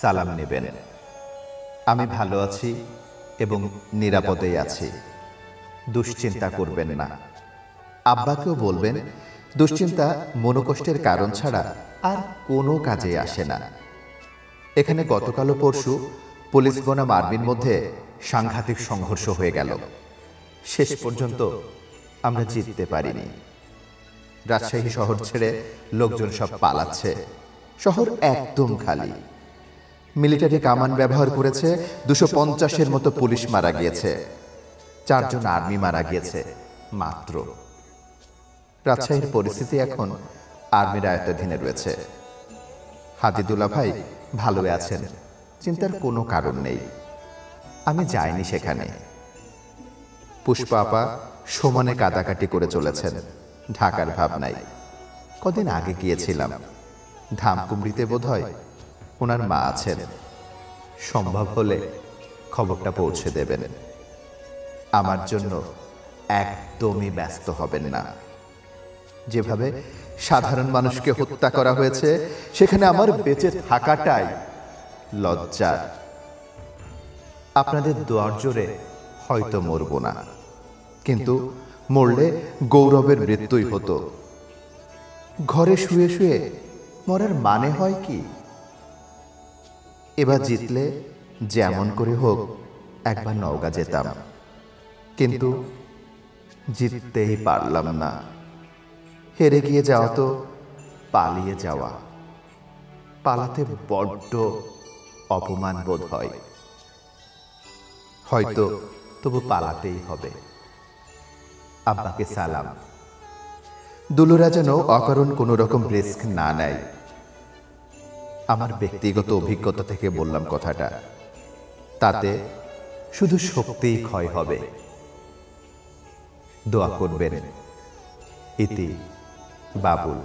সালাম নেবেন। আমি ভালো আছি এবং নিরাপদেই আছি, দুশ্চিন্তা করবেন না। আব্বাকেও বলবেন, দুশ্চিন্তা মনোকষ্টের কারণ ছাড়া আর কোনো কাজে আসে না। এখানে গতকাল ও পরশু পুলিশ বনাম আর্মির মধ্যে সাংঘাতিক সংঘর্ষ হয়ে গেল। শেষ পর্যন্ত আমরা জিততে পারিনি। রাজশাহী শহর ছেড়ে লোকজন সব পালাচ্ছে। শহর একদম খালি। মিলিটারি কামান ব্যবহার করেছে, 250-এর মতো পুলিশ মারা গিয়েছে, 4 জন আর্মি মারা গিয়েছে মাত্র। রাজশাহীর পরিস্থিতি এখন আর্মির আয়ত্তাধীনে রয়েছে। হাদিদুল্লাহ ভাই ভালো আছেন, চিন্তার কোনো কারণ নেই। আমি যাইনি সেখানে। পুষ্পা আপা সমানে কাটাকাটি করে চলেছেন, ঢাকার ভাব নাই। কদিন আগে গিয়েছিলাম, ধামকুমড়িতে বোধহয় ওনার মা আছেন। সম্ভব হলে খবরটা পৌঁছে দেবেন। আমার জন্য একদমই ব্যস্ত হবেন না। যেভাবে সাধারণ মানুষকে হত্যা করা হয়েছে, সেখানে আমার বেঁচে থাকাটাই লজ্জার। আপনাদের দোয়ার জোরে হয়তো মরব না, কিন্তু মরলে গৌরবের মৃত্যুই হতো। ঘরে শুয়ে শুয়ে মরার মানে হয় কি? এবার জিতলে যেমন করে হোক একবার নওগাঁ যেতাম, কিন্তু জিততেই পারলাম না। হেরে গিয়ে যাওয়া তো পালিয়ে যাওয়া। পালাতে বড্ড অপমান বোধ হয়। হয়তো তবু পালাতেই হবে। আব্বাকে সালাম। দুলুরা যেন অকারণ কোনো রকম রিস্ক না নেয়। আমার ব্যক্তিগত অভিজ্ঞতা থেকে বললাম কথাটা, তাতে শুধু শক্তিই ক্ষয় হবে। দোয়া করবেন। ইতি বাবুল।